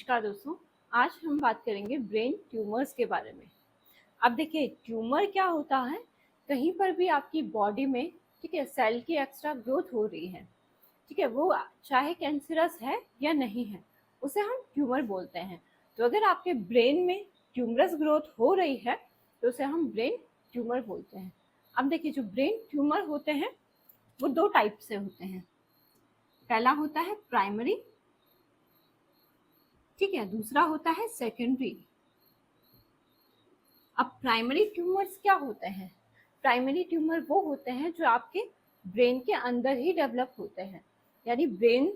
नमस्कार दोस्तों, आज हम बात करेंगे ब्रेन ट्यूमर्स के बारे में। अब देखिए ट्यूमर क्या होता है, कहीं पर भी आपकी बॉडी में ठीक है सेल की एक्स्ट्रा ग्रोथ हो रही है, ठीक है, वो चाहे कैंसरस है या नहीं है, उसे हम ट्यूमर बोलते हैं। तो अगर आपके ब्रेन में ट्यूमरस ग्रोथ हो रही है तो उसे हम ब्रेन ट्यूमर बोलते हैं। अब देखिए जो ब्रेन ट्यूमर होते हैं वो दो टाइप से होते हैं। पहला होता है प्राइमरी, ठीक है, दूसरा होता है सेकेंडरी। अब प्राइमरी ट्यूमर्स क्या होते हैं? प्राइमरी ट्यूमर वो होते हैं जो आपके ब्रेन के अंदर ही डेवलप होते हैं, यानी ब्रेन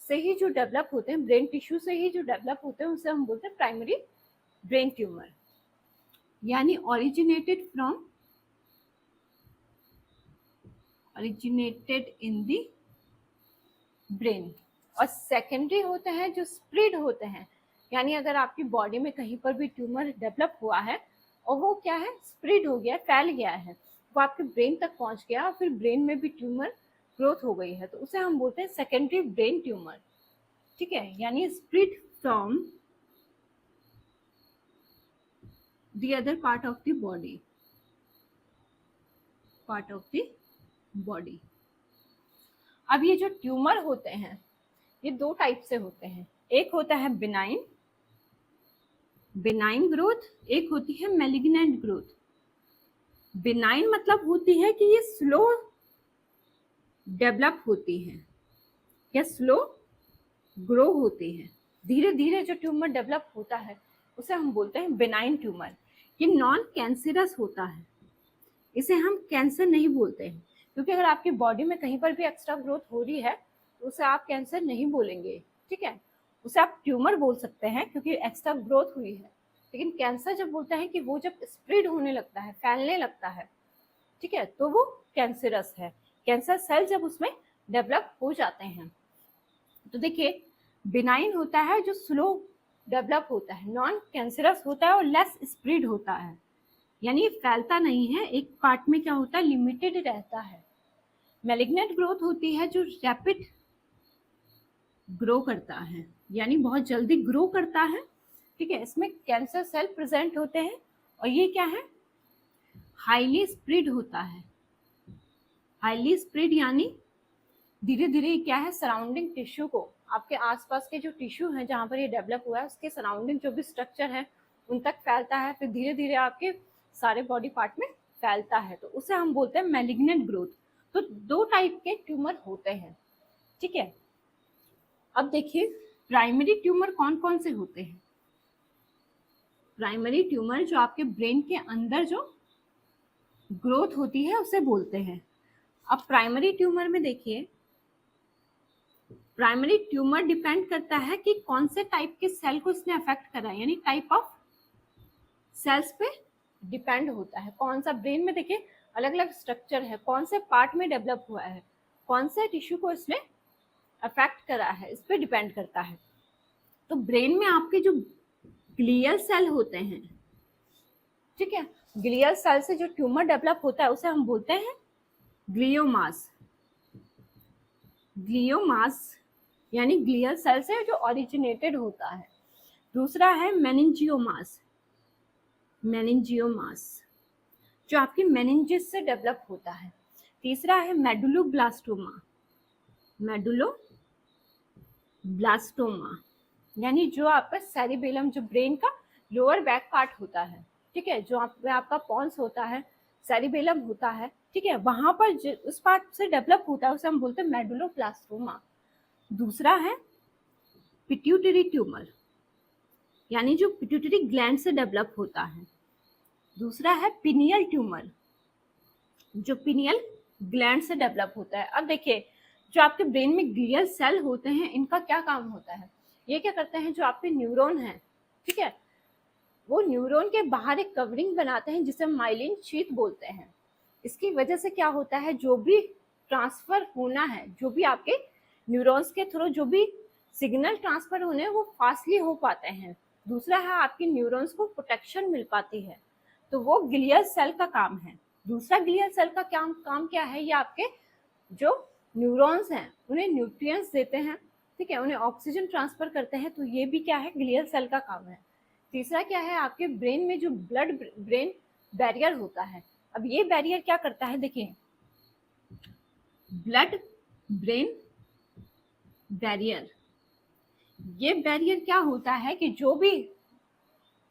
से ही जो डेवलप होते हैं, ब्रेन टिश्यू से ही जो डेवलप होते हैं उसे हम बोलते हैं प्राइमरी ब्रेन ट्यूमर, यानी originated in the ब्रेन। और सेकेंडरी होते हैं जो स्प्रेड होते हैं, यानी अगर आपकी बॉडी में कहीं पर भी ट्यूमर डेवलप हुआ है और वो क्या है स्प्रेड हो गया, फैल गया है, वो आपके ब्रेन तक पहुंच गया और फिर ब्रेन में भी ट्यूमर ग्रोथ हो गई है, तो उसे हम बोलते हैं सेकेंडरी ब्रेन ट्यूमर, ठीक है, यानी spread from the other part of the body. अब ये जो ट्यूमर होते हैं ये दो टाइप से होते हैं, एक होता है बिनाइन ग्रोथ, एक होती है मैलिग्नेंट ग्रोथ। बिनाइन मतलब होती है कि ये स्लो डेवलप होती है या स्लो ग्रो होती है, धीरे धीरे जो ट्यूमर डेवलप होता है उसे हम बोलते हैं बिनाइन ट्यूमर। ये नॉन कैंसरस होता है, इसे हम कैंसर नहीं बोलते हैं, क्योंकि अगर आपकी बॉडी में कहीं पर भी एक्स्ट्रा ग्रोथ हो रही है तो उसे आप कैंसर नहीं बोलेंगे, ठीक है, उसे आप ट्यूमर बोल सकते हैं क्योंकि एक्स्ट्रा ग्रोथ हुई है। लेकिन कैंसर जब बोलता है कि वो जब स्प्रेड होने लगता है, फैलने लगता है, ठीक है, तो वो कैंसरस है। कैंसर सेल जब उसमें डेवलप हो जाते हैं, तो देखिए बिनाइन होता है जो स्लो डेवलप होता है, नॉन कैंसरस होता है और लेस स्प्रेड होता है, यानी फैलता नहीं है, एक पार्ट में क्या होता है लिमिटेड रहता है। मैलिग्नेंट ग्रोथ होती है जो रैपिड ग्रो करता है, यानी बहुत जल्दी ग्रो करता है, ठीक है, इसमें कैंसर सेल प्रेजेंट होते हैं और ये क्या है हाईली स्प्रेड होता है। हाईली स्प्रेड यानी धीरे धीरे क्या है सराउंडिंग टिश्यू को, आपके आसपास के जो टिश्यू है जहाँ पर ये डेवलप हुआ है उसके सराउंडिंग जो भी स्ट्रक्चर है उन तक फैलता है, फिर धीरे धीरे आपके सारे बॉडी पार्ट में फैलता है, तो उसे हम बोलते हैं मैलिग्नेंट ग्रोथ। तो दो टाइप के ट्यूमर होते हैं, ठीक है। अब देखिए प्राइमरी ट्यूमर कौन कौन से होते हैं। प्राइमरी ट्यूमर जो आपके ब्रेन के अंदर जो ग्रोथ होती है उसे बोलते हैं। अब प्राइमरी ट्यूमर में देखिए प्राइमरी ट्यूमर डिपेंड करता है कि कौन से टाइप के सेल को इसने अफेक्ट करा है, यानी टाइप ऑफ सेल्स पे डिपेंड होता है। कौन सा ब्रेन में देखिए अलग अलग स्ट्रक्चर है, कौन से पार्ट में डेवलप हुआ है, कौन से टिश्यू को इसने अफेक्ट करा है, इस पे डिपेंड करता है। तो ब्रेन में आपके जो ग्लियल सेल होते हैं, ठीक है, ग्लियल सेल से जो ट्यूमर डेवलप होता है उसे हम बोलते हैं ग्लियोमास। ग्लियोमास यानी ग्लियल सेल से जो ओरिजिनेटेड होता है। दूसरा है मेनिंजियोमास, जो आपकी मेनिंजिस से डेवलप होता है। तीसरा है मेडुलोब्लास्टोमा, यानी जो आपका सेरिबेलम, जो ब्रेन का लोअर बैक पार्ट होता है, ठीक है, जो आपका पॉन्स होता है, सेरिबेलम होता है, ठीक है, वहां पर उस पार्ट से डेवलप होता है उसे हम बोलते हैं मेडुलोब्लास्टोमा। दूसरा है पिट्यूटरी ट्यूमर, यानी जो पिट्यूटरी ग्लैंड से डेवलप होता है। दूसरा है पिनियल ट्यूमर, जो पिनियल ग्लैंड से डेवलप होता है। अब देखिए जो आपके ब्रेन में ग्लियल सेल होते हैं इनका क्या काम होता है, ये क्या करते हैं, जो आपके न्यूरॉन हैं, ठीक है, वो न्यूरॉन के बाहर एक कवरिंग बनाते हैं जिसे माइलिन शीथ बोलते हैं। इसकी वजह से क्या होता है, जो भी ट्रांसफर होना है, जो भी आपके न्यूरॉन्स के थ्रू जो भी सिग्नल ट्रांसफर होने हैं वो फास्टली हो पाते हैं। दूसरा है आपके न्यूरॉन्स को प्रोटेक्शन मिल पाती है, तो वो ग्लियल सेल का काम है। दूसरा ग्लियल सेल का काम क्या है, ये आपके जो न्यूरॉन्स हैं उन्हें न्यूट्रिएंट्स देते हैं, ठीक है, उन्हें ऑक्सीजन ट्रांसफर करते हैं, तो ये भी क्या है, ग्लियल सेल का काम है। तीसरा क्या है, आपके ब्रेन में जो ब्लड ब्रेन बैरियर होता है, अब ये बैरियर क्या करता है, देखिए ब्लड ब्रेन बैरियर, ये बैरियर क्या होता है कि जो भी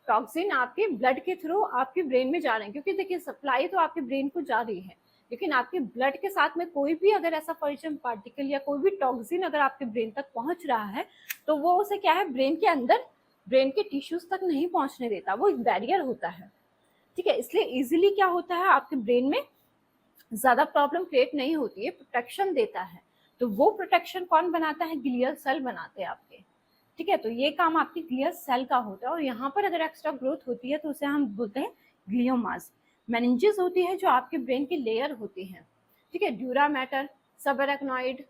टॉक्सिन आपके ब्लड के थ्रू आपके ब्रेन में जा रहे हैं, क्योंकि देखिए सप्लाई तो आपके ब्रेन को जा रही है, लेकिन आपके ब्लड के साथ में कोई भी अगर ऐसा फॉर पार्टिकल या कोई भी टॉक्सिन अगर आपके ब्रेन तक पहुंच रहा है, तो वो उसे क्या है, ब्रेन के अंदर, ब्रेन के टिश्यूज तक नहीं पहुंचने देता, वो एक बैरियर होता है। ठीक है, इसलिए इजिली क्या होता है, आपके ब्रेन में ज्यादा प्रॉब्लम क्रिएट नहीं होती है, प्रोटेक्शन देता है। तो वो प्रोटेक्शन कौन बनाता है, ग्लियल सेल बनाते हैं आपके। ठीक है, तो ये काम आपकी ग्लियल सेल का होता है, और यहाँ पर अगर एक्स्ट्रा ग्रोथ होती है तो उसे हम बोलते हैं ग्लियोमास। मेनिंजेस होती है जो आपके ब्रेन की लेयर होती है। ठीक है, ड्यूरा मैटर, सबअरेक्नॉइड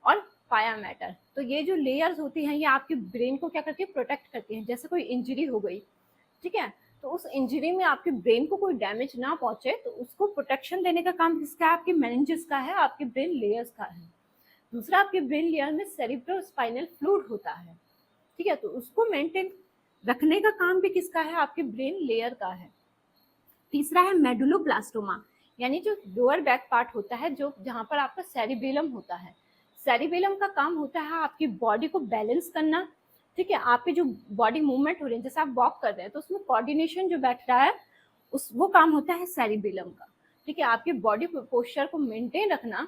और पाया मैटर, तो ये जो लेयर्स होती हैं ये आपके ब्रेन को क्या करती है, प्रोटेक्ट करती हैं। जैसे कोई इंजरी हो गई, ठीक है, तो उस इंजरी में आपके ब्रेन को कोई डैमेज ना पहुंचे, तो उसको प्रोटेक्शन देने का काम किसका है, आपके मेनिंजेस का है, आपके ब्रेन लेयर्स का है। दूसरा, आपके ब्रेन लेयर में सेरिब्रो स्पाइनल फ्लूइड होता है। ठीक है, तो उसको मेंटेन रखने का काम भी किसका है, आपके ब्रेन लेयर का है। तीसरा है मेडुलोब्लास्टोमा, यानी जो लोअर बैक पार्ट होता है, जो जहां पर आपका सेरिबेलम होता है। सेरिबेलम का काम होता है आपकी बॉडी को बैलेंस करना। ठीक है, आपकी जो बॉडी मूवमेंट हो रही है, जैसे आप वॉक कर रहे हैं तो उसमें कोऑर्डिनेशन जो बैठ रहा है, उस वो काम होता है सेरिबेलम का। ठीक है, आपकी बॉडी पोस्चर को मेंटेन रखना,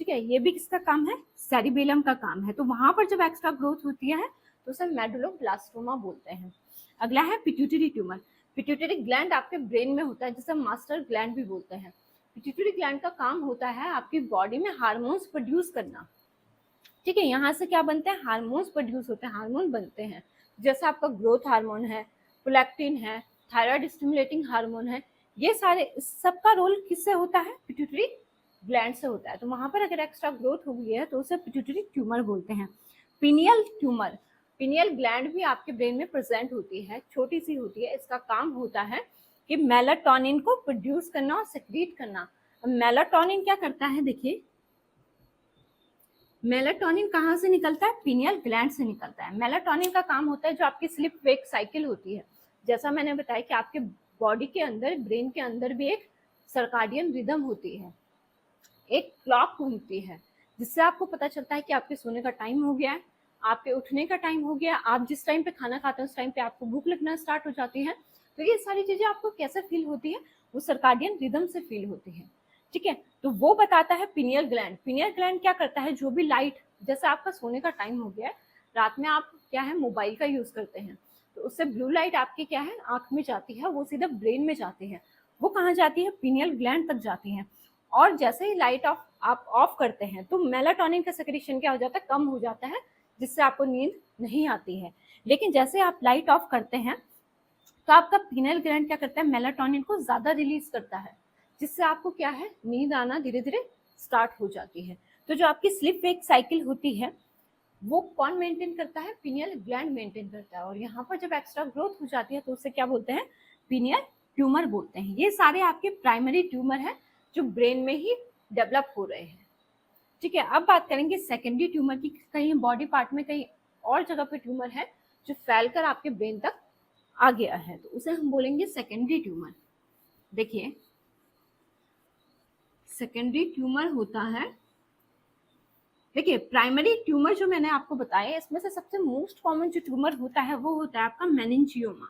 ठीक है, ये भी किसका काम है, सेरिबेलम का काम है। तो वहां पर जब एक्स्ट्रा ग्रोथ होती है तो उसे मेडुलोब्लास्टोमा बोलते हैं। अगला है पिट्यूटरी ट्यूमर। पिट्यूटरी ग्लैंड आपके ब्रेन में होता है, जिसे मास्टर ग्लैंड भी बोलते हैं। पिट्यूटरी ग्लैंड का काम होता है आपकी बॉडी में हार्मोन्स प्रोड्यूस करना। ठीक है, यहाँ से क्या बनते हैं, हार्मोन्स प्रोड्यूस होते हैं, हार्मोन बनते हैं। जैसे आपका ग्रोथ हार्मोन है, प्रोलैक्टिन है, थायराइड स्टिमुलेटिंग हार्मोन है, ये सारे सबका रोल किससे होता है, पिट्यूटरी ग्लैंड से होता है। तो वहां पर अगर एक्स्ट्रा ग्रोथ हो गई है तो उसे पिट्यूटरी ट्यूमर बोलते हैं। पिनियल ट्यूमर, पिनियल ग्लैंड भी आपके ब्रेन में प्रेजेंट होती है, छोटी सी होती है। इसका काम होता है कि मेलाटोनिन को प्रोड्यूस करना और सेक्रीट करना। मेलाटोनिन क्या करता है, देखिए मेलाटोनिन कहाँ से निकलता है, पिनियल ग्लैंड से निकलता है। मेलाटोनिन का काम होता है जो आपकी स्लिप वेक साइकिल होती है। जैसा मैंने बताया कि आपके बॉडी के अंदर, ब्रेन के अंदर भी एक सर्काडियन रिदम होती है, एक क्लॉक होती है, जिससे आपको पता चलता है कि आपके सोने का टाइम हो गया है, आपके उठने का टाइम हो गया, आप जिस टाइम पे खाना खाते हैं उस टाइम पे आपको भूख लगना स्टार्ट हो जाती है। तो ये सारी चीजें आपको कैसे फील होती है, वो सर्काडियन रिदम से फील होती है। ठीक है, तो वो बताता है पिनियल ग्लैंड। पिनियल ग्लैंड क्या करता है, जो भी लाइट, जैसे आपका सोने का टाइम हो गया है, रात में आप क्या है, मोबाइल का यूज करते हैं, तो उससे ब्लू लाइट आपकी क्या है, आंख में जाती है, वो सीधा ब्रेन में जाती है। वो कहाँ जाती है, पिनियल ग्लैंड तक जाती है। और जैसे ही लाइट आप ऑफ करते हैं तो मेलाटोनिन का सेक्रेशन क्या हो जाता है, कम हो जाता है, जिससे आपको नींद नहीं आती है। लेकिन जैसे आप लाइट ऑफ करते हैं तो आपका पिनियल ग्लैंड क्या करता है, मेलाटोनिन को ज्यादा रिलीज करता है, जिससे आपको क्या है, नींद आना धीरे धीरे स्टार्ट हो जाती है। तो जो आपकी स्लिप वेक साइकिल होती है वो कौन मेंटेन करता है, पिनियल ग्लैंड मेंटेन करता है। और यहाँ पर जब एक्स्ट्रा ग्रोथ हो जाती है तो उसे क्या बोलते हैं, पिनियल ट्यूमर बोलते हैं। ये सारे आपके प्राइमरी ट्यूमर है जो ब्रेन में ही डेवलप हो रहे हैं। ठीक है, अब बात करेंगे सेकेंडरी ट्यूमर की। कहीं बॉडी पार्ट में कहीं और जगह पे ट्यूमर है जो फैलकर आपके ब्रेन तक आ गया है, तो उसे हम बोलेंगे सेकेंडरी ट्यूमर। देखिए सेकेंडरी ट्यूमर होता है, देखिए प्राइमरी ट्यूमर जो मैंने आपको बताया, इसमें से सबसे मोस्ट कॉमन जो ट्यूमर होता है वो होता है आपका मेनिंजियोमा,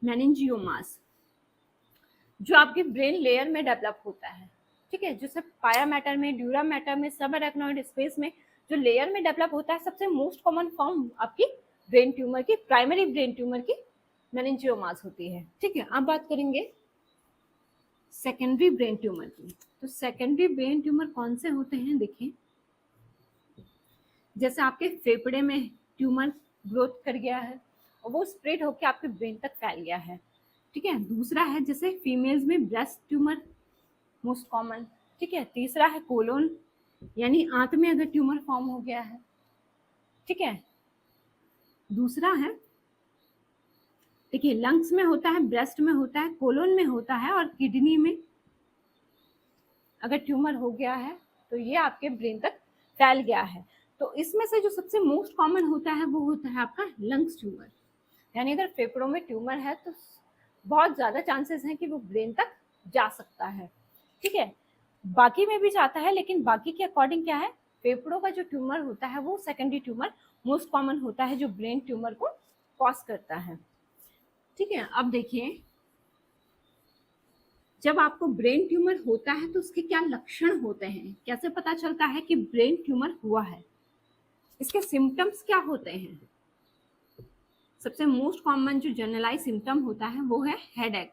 मेनिंजियोमास, जो आपके ब्रेन लेयर में डेवलप होता है। ठीक है, जो सब पाया मैटर में, ड्यूरा मैटर में, सब अरेक्नॉइड स्पेस में जो लेयर में डेवलप होता है, सबसे मोस्ट कॉमन फॉर्म आपकी ब्रेन ट्यूमर की, प्राइमरी ब्रेन ट्यूमर की मेनिंजियोमास होती है। ठीक है, अब बात करेंगे सेकेंडरी ब्रेन ट्यूमर की। तो सेकेंडरी ब्रेन ट्यूमर कौन से होते हैं, देखिए जैसे आपके फेफड़े में ट्यूमर ग्रोथ कर गया है और वो स्प्रेड होकर आपके ब्रेन तक फैल गया है। ठीक है, दूसरा है जैसे फीमेल्स में ब्रेस्ट ट्यूमर मोस्ट कॉमन। ठीक है, तीसरा है कोलोन, यानी आंत में अगर ट्यूमर फॉर्म हो गया है। ठीक है, दूसरा है देखिए लंग्स में होता है, ब्रेस्ट में होता है, कोलोन में होता है और किडनी में अगर ट्यूमर हो गया है तो ये आपके ब्रेन तक फैल गया है। तो इसमें से जो सबसे मोस्ट कॉमन होता है वो होता है आपका लंग्स ट्यूमर, यानी अगर फेफड़ों में ट्यूमर है तो बहुत ज़्यादा चांसेस हैं कि वो ब्रेन तक जा सकता है। ठीक है, बाकी में भी जाता है, लेकिन बाकी के अकॉर्डिंग क्या है, फेफड़ों का जो ट्यूमर होता है वो सेकेंडरी ट्यूमर मोस्ट कॉमन होता है जो ब्रेन ट्यूमर को कॉज करता है। ठीक है, अब देखिए जब आपको ब्रेन ट्यूमर होता है तो उसके क्या लक्षण होते हैं, कैसे पता चलता है कि ब्रेन ट्यूमर हुआ है, इसके सिम्टम्स क्या होते हैं। सबसे मोस्ट कॉमन जो जनरलाइज सिम्टम होता है वो है हेडेक,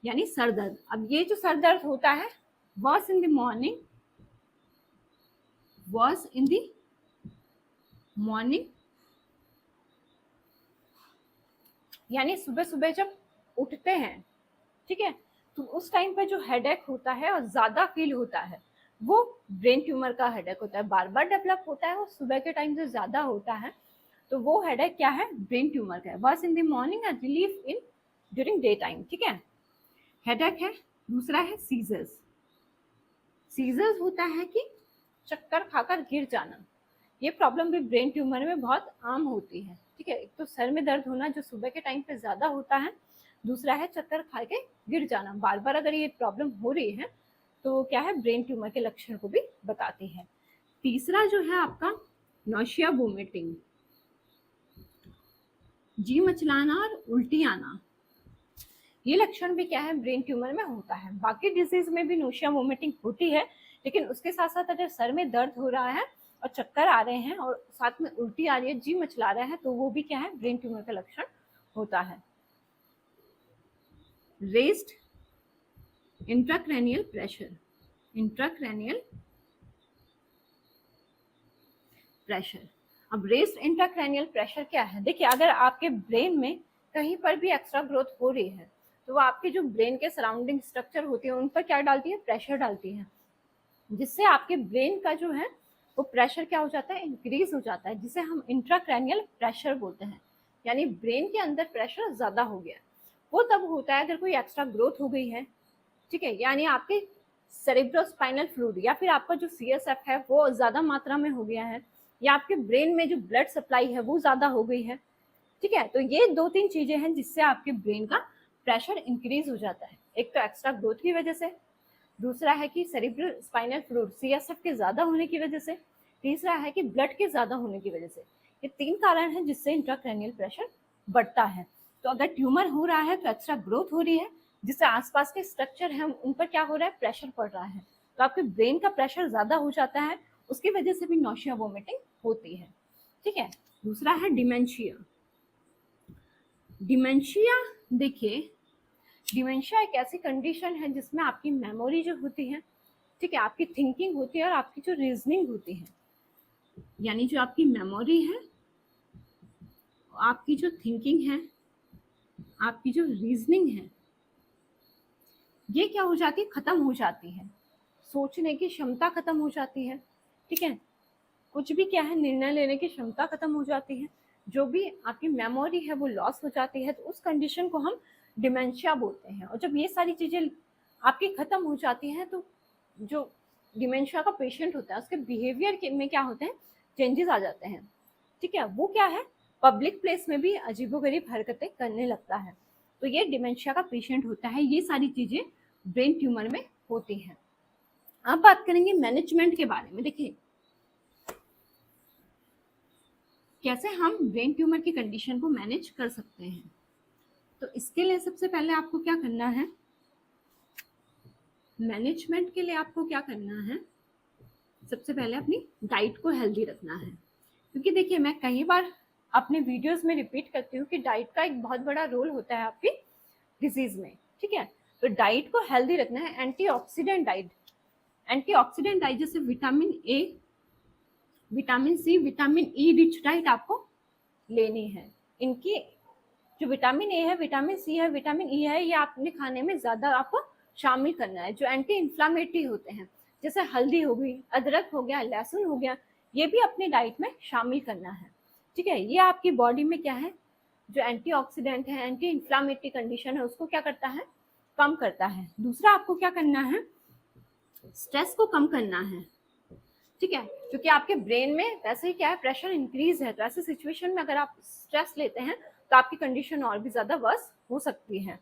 यानी सर दर्द। अब ये जो सर दर्द होता है worse in the morning, worse in the morning, यानी सुबह सुबह जब उठते हैं, ठीक है, तो उस टाइम पर जो हेडेक होता है और ज्यादा फील होता है वो ब्रेन ट्यूमर का हेडेक होता है। बार बार डेवलप होता है और सुबह के टाइम से ज्यादा होता है तो वो हेडेक क्या है, ब्रेन ट्यूमर का है। Worse in the morning and relief in during day time. ठीक है, हेडेक है। दूसरा है सीजर्स। सीजर्स होता है कि चक्कर खाकर गिर जाना, ये प्रॉब्लम भी ब्रेन ट्यूमर में बहुत आम होती है। ठीक है, एक तो सर में दर्द होना जो सुबह के टाइम पे ज्यादा होता है, दूसरा है चक्कर खा के गिर जाना। बार बार अगर ये प्रॉब्लम हो रही है तो क्या है, ब्रेन ट्यूमर के लक्षण को भी बताती है। तीसरा जो है आपका नौशिया वोमिटिंग, जी मचलाना और उल्टी आना, ये लक्षण भी क्या है, ब्रेन ट्यूमर में होता है। बाकी डिजीज में भी नौशिया वोमिटिंग होती है, लेकिन उसके साथ साथ अगर सर में दर्द हो रहा है और चक्कर आ रहे हैं और साथ में उल्टी आ रही है, जी मचला रहा है, तो वो भी क्या है, ब्रेन ट्यूमर का लक्षण होता है। Raised intracranial pressure, intracranial pressure. अब रेस्ड इंट्राक्रैनियल प्रेशर क्या है, देखिए अगर आपके ब्रेन में कहीं पर भी एक्स्ट्रा ग्रोथ हो रही है तो वो आपके जो ब्रेन के सराउंडिंग स्ट्रक्चर होती है उन पर क्या डालती है, प्रेशर डालती है, जिससे आपके ब्रेन का जो है वो प्रेशर क्या हो जाता है, इंक्रीज हो जाता है, जिसे हम इंट्राक्रैनियल प्रेशर बोलते हैं। यानी ब्रेन के अंदर प्रेशर ज्यादा हो गया। वो तब होता है अगर कोई एक्स्ट्रा ग्रोथ हो गई है, ठीक है, यानी आपके सेरेब्रोस्पाइनल फ्लूइड या फिर आपका जो CSF है वो ज्यादा मात्रा में हो गया है, या आपके ब्रेन में जो ब्लड सप्लाई है वो ज्यादा हो गई है। ठीक है, तो ये 2-3 चीजें हैं जिससे आपके ब्रेन का प्रेशर इंक्रीज हो जाता है। एक तो एक्स्ट्रा ग्रोथ की वजह से, दूसरा है कि सेरिब्रल स्पाइनल फ्लूइड CSF के ज्यादा होने की वजह से, तीसरा है कि ब्लड के ज्यादा होने की वजह से। ये 3 कारण हैं जिससे इंट्राक्रैनियल प्रेशर बढ़ता है। तो अगर ट्यूमर हो रहा है तो एक्स्ट्रा ग्रोथ हो रही है, जिससे आसपास के स्ट्रक्चर है उन पर क्या हो रहा है, प्रेशर पड़ रहा है, तो आपके ब्रेन का प्रेशर ज्यादा हो जाता है, उसकी वजह से भी नौशिया वोमिटिंग होती है। ठीक है, दूसरा है डिमेंशिया। डिमेंशिया देखिए, डिमेंशिया एक ऐसी कंडीशन है जिसमें आपकी मेमोरी जो होती है, ठीक है, आपकी थिंकिंग होती है और आपकी जो रीजनिंग होती है, यानी जो आपकी मेमोरी है, आपकी जो थिंकिंग है, आपकी जो रीजनिंग है, ये क्या हो जाती है, खत्म हो जाती है। सोचने की क्षमता खत्म हो जाती है। ठीक है, कुछ भी क्या है, निर्णय लेने की क्षमता खत्म हो जाती है, जो भी आपकी मेमोरी है वो लॉस हो जाती है, तो उस कंडीशन को हम डिमेंशिया बोलते हैं। और जब ये सारी चीजें आपकी खत्म हो जाती हैं तो जो डिमेंशिया का पेशेंट होता है उसके बिहेवियर में क्या होते हैं, चेंजेस आ जाते हैं। ठीक है, वो क्या है, पब्लिक प्लेस में भी अजीबोगरीब हरकतें करने लगता है, तो ये डिमेंशिया का पेशेंट होता है। ये सारी चीजें ब्रेन ट्यूमर में होती हैं। अब बात करेंगे मैनेजमेंट के बारे में। देखिए कैसे हम ब्रेन ट्यूमर की कंडीशन को मैनेज कर सकते हैं। तो इसके लिए सबसे पहले आपको क्या करना है, मैनेजमेंट के लिए आपको क्या करना है, सबसे पहले अपनी डाइट को हेल्दी रखना है। क्योंकि देखिए मैं कई बार अपने वीडियोस में रिपीट करती हूँ कि डाइट का एक बहुत बड़ा रोल होता है आपकी डिजीज में। ठीक है, तो डाइट को हेल्दी रखना है। एंटीऑक्सीडेंट डाइट, एंटीऑक्सीडेंट डाइट जैसे vitamin A, vitamin C, vitamin E rich diet आपको लेनी है। इनकी जो विटामिन ए है, विटामिन सी है, विटामिन ई है, ये आपने खाने में ज्यादा आपको शामिल करना है। जो एंटी इन्फ्लामेटरी होते हैं जैसे हल्दी हो गई, अदरक हो गया, लहसुन हो गया, ये भी अपनी डाइट में शामिल करना है। ठीक है, ये आपकी बॉडी में क्या है, जो एंटीऑक्सीडेंट है, एंटी इन्फ्लामेटरी कंडीशन है, उसको क्या करता है, कम करता है। दूसरा आपको क्या करना है, स्ट्रेस को कम करना है, ठीक है, क्योंकि आपके ब्रेन में वैसे ही क्या है, प्रेशर इंक्रीज है, तो ऐसे सिचुएशन में अगर आप स्ट्रेस लेते हैं तो आपकी कंडीशन और भी ज़्यादा वर्स हो सकती है।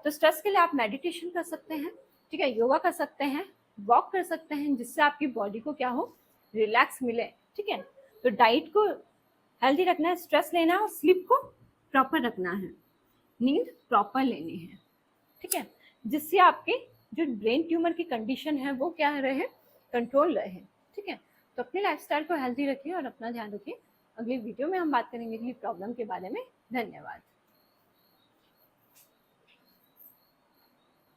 तो स्ट्रेस के लिए आप मेडिटेशन कर सकते हैं, ठीक है, योगा कर सकते हैं, वॉक कर सकते हैं, जिससे आपकी बॉडी को क्या हो, रिलैक्स मिले, ठीक है। तो डाइट को हेल्दी रखना है, स्ट्रेस लेना है और स्लीप को प्रॉपर रखना है, नींद प्रॉपर लेनी है, ठीक है, जिससे आपके जो ब्रेन ट्यूमर की कंडीशन है वो क्या रहे, कंट्रोल रहे, ठीक है। तो अपने लाइफस्टाइल को हेल्दी रखिए और अपना ध्यान रखिए। अगली वीडियो में हम बात करेंगे अगली प्रॉब्लम के बारे में। धन्यवाद।